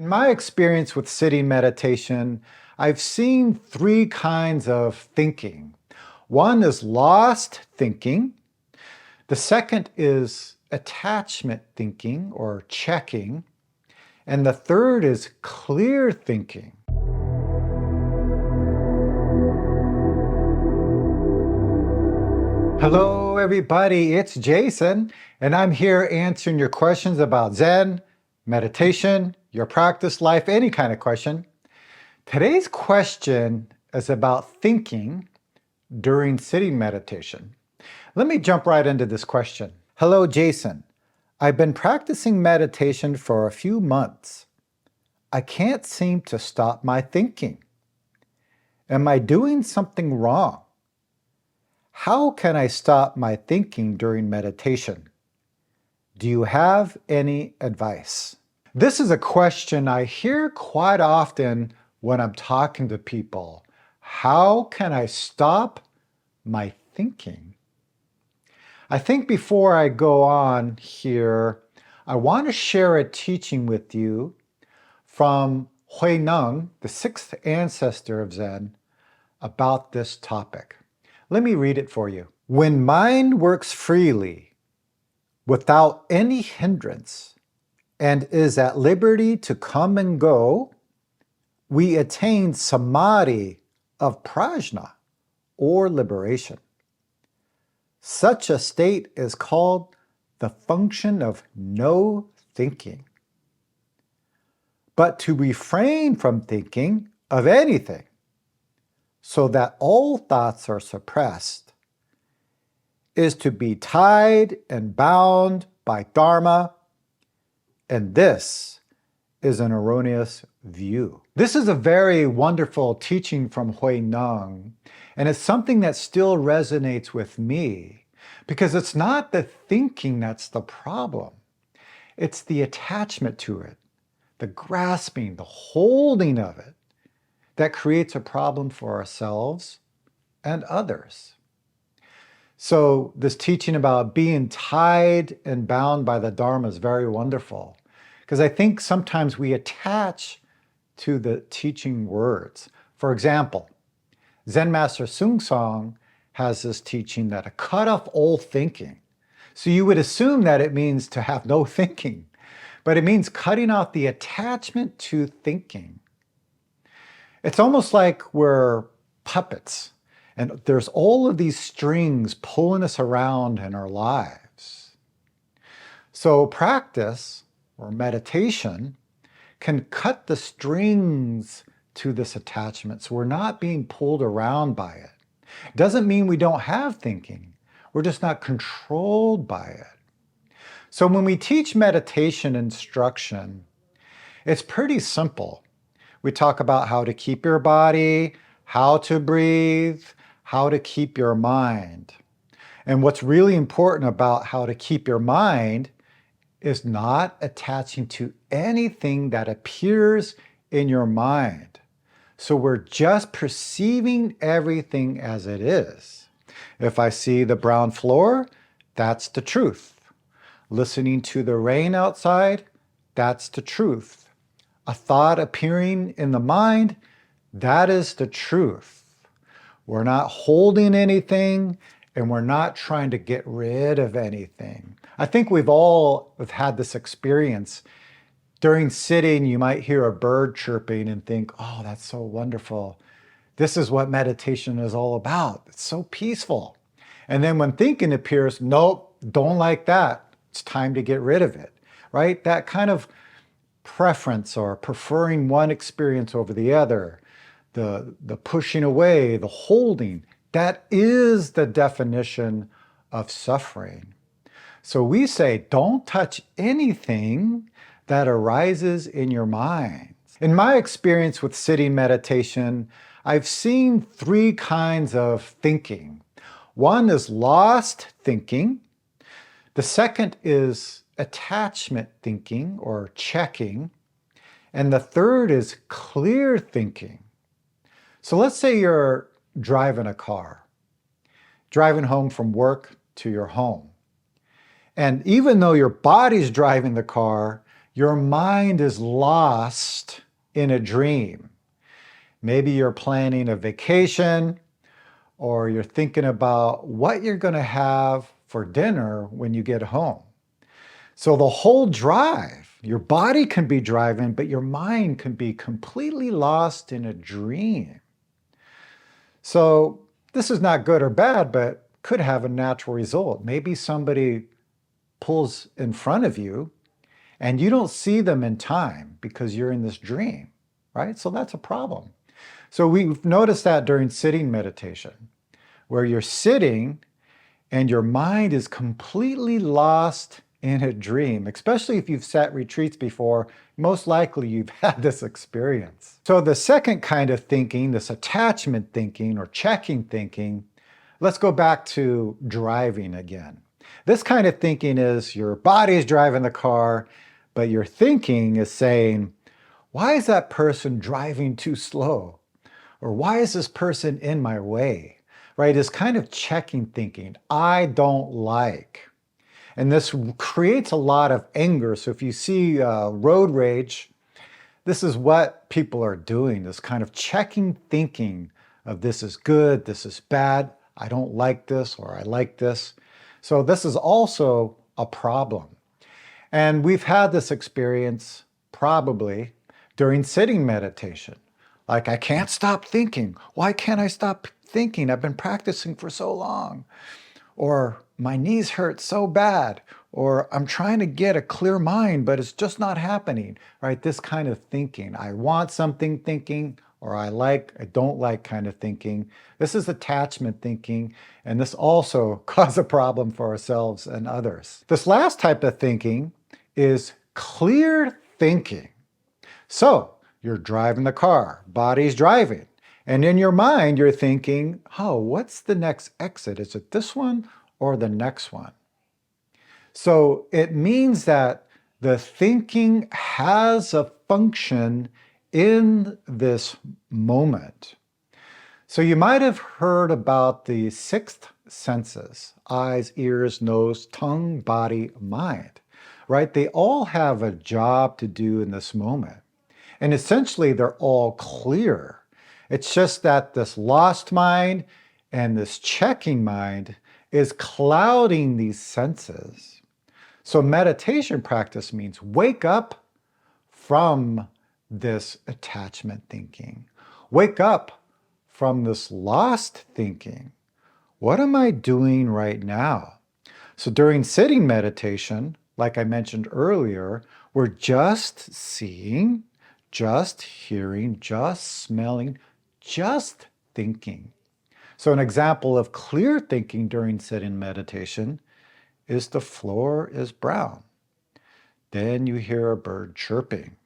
In my experience with sitting meditation, I've seen three kinds of thinking. One is lost thinking. The second is attachment thinking or checking. And the third is clear thinking. Hello everybody, it's Jason, and I'm here answering your questions about Zen, meditation, your practice life, any kind of question. Today's question is about thinking during sitting meditation. Let me jump right into this question. Hello Jason, I've been practicing meditation for a few months. I can't seem to stop my thinking. Am I doing something wrong? How can I stop my thinking during meditation? Do you have any advice? This is a question I hear quite often when I'm talking to people. How can I stop my thinking? I think before I go on here, I want to share a teaching with you from Huineng, the sixth ancestor of Zen, about this topic. Let me read it for you. When mind works freely, without any hindrance, and is at liberty to come and go, we attain samadhi of prajna, or liberation. Such a state is called the function of no thinking. But to refrain from thinking of anything, so that all thoughts are suppressed, is to be tied and bound by dharma, and this is an erroneous view. This is a very wonderful teaching from Huineng, and it's something that still resonates with me, because it's not the thinking that's the problem. It's the attachment to it, the grasping, the holding of it, that creates a problem for ourselves and others. So this teaching about being tied and bound by the Dharma is very wonderful, because I think sometimes we attach to the teaching words. For example, Zen Master Sung Song has this teaching that to cut off all thinking. So you would assume that it means to have no thinking, but it means cutting off the attachment to thinking. It's almost like we're puppets, and there's all of these strings pulling us around in our lives. So practice, or meditation, can cut the strings to this attachment, so we're not being pulled around by it. Doesn't mean we don't have thinking, we're just not controlled by it. So when we teach meditation instruction, it's pretty simple. We talk about how to keep your body, how to breathe, how to keep your mind. And what's really important about how to keep your mind is not attaching to anything that appears in your mind. So we're just perceiving everything as it is. If I see the brown floor, that's the truth. Listening to the rain outside, that's the truth. A thought appearing in the mind, that is the truth. We're not holding anything, and we're not trying to get rid of anything. I think we've all had this experience. During sitting, you might hear a bird chirping and think, oh, that's so wonderful. This is what meditation is all about. It's so peaceful. And then when thinking appears, nope, don't like that. It's time to get rid of it, right? That kind of preference or preferring one experience over the other, the pushing away, the holding, that is the definition of suffering. So we say, don't touch anything that arises in your mind. In my experience with sitting meditation, I've seen three kinds of thinking. One is lost thinking. The second is attachment thinking or checking. And the third is clear thinking. So let's say you're driving a car, driving home from work to your home. And even though your body's driving the car, your mind is lost in a dream. Maybe you're planning a vacation, or you're thinking about what you're going to have for dinner when you get home. So the whole drive, your body can be driving, but your mind can be completely lost in a dream. So this is not good or bad, but could have a natural result. Maybe somebody pulls in front of you and you don't see them in time because you're in this dream, right? So that's a problem. So we've noticed that during sitting meditation, where you're sitting and your mind is completely lost in a dream, especially if you've sat retreats before, most likely you've had this experience. So the second kind of thinking, this attachment thinking or checking thinking, let's go back to driving again. This kind of thinking is your body is driving the car, but your thinking is saying, why is that person driving too slow? Or why is this person in my way? Right? It's kind of checking thinking. I don't like. And this creates a lot of anger. So if you see road rage, this is what people are doing, this kind of checking thinking of this is good, this is bad, I don't like this, or I like this. So this is also a problem. And we've had this experience probably during sitting meditation. Like, I can't stop thinking. Why can't I stop thinking? I've been practicing for so long. Or my knees hurt so bad. Or I'm trying to get a clear mind, but it's just not happening, right? This kind of thinking. I want something thinking, or I don't like kind of thinking. This is attachment thinking, and this also causes a problem for ourselves and others. This last type of thinking is clear thinking. So you're driving the car, body's driving, and in your mind you're thinking, oh, what's the next exit? Is it this one or the next one? So it means that the thinking has a function in this moment. So you might have heard about the sixth senses: eyes, ears, nose, tongue, body, mind, right? They all have a job to do in this moment. And essentially they're all clear. It's just that this lost mind and this checking mind is clouding these senses. So meditation practice means wake up from this attachment thinking. Wake up from this lost thinking. What am I doing right now? So during sitting meditation, like I mentioned earlier, we're just seeing, just hearing, just smelling, just thinking. So an example of clear thinking during sitting meditation is the floor is brown. Then you hear a bird chirping.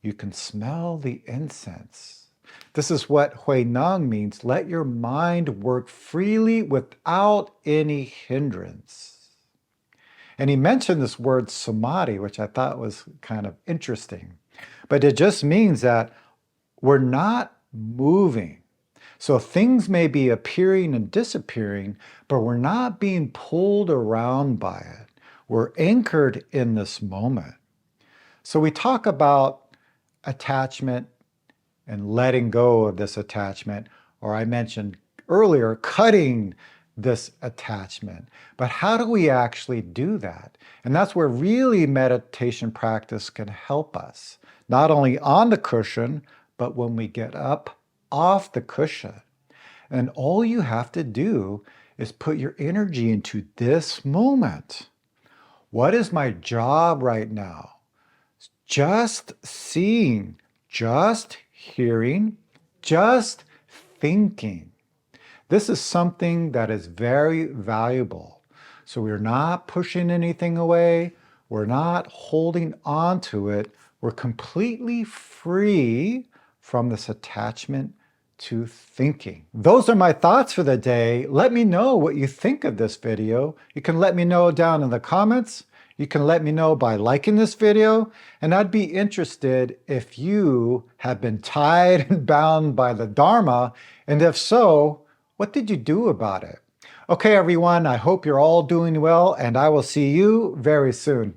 You can smell the incense. This is what Hui Nang means. Let your mind work freely without any hindrance. And he mentioned this word samadhi, which I thought was kind of interesting. But it just means that we're not moving. So things may be appearing and disappearing, but we're not being pulled around by it. We're anchored in this moment. So we talk about attachment and letting go of this attachment, or I mentioned earlier, cutting this attachment. But how do we actually do that? And that's where really meditation practice can help us, not only on the cushion, but when we get up off the cushion. And all you have to do is put your energy into this moment. What is my job right now? Just seeing, just hearing, just thinking. This is something that is very valuable. So we're not pushing anything away. We're not holding on to it. We're completely free from this attachment to thinking. Those are my thoughts for the day. Let me know what you think of this video. You can let me know down in the comments. You can let me know by liking this video, and I'd be interested if you have been tied and bound by the Dharma, and if so, what did you do about it? Okay, everyone, I hope you're all doing well, and I will see you very soon.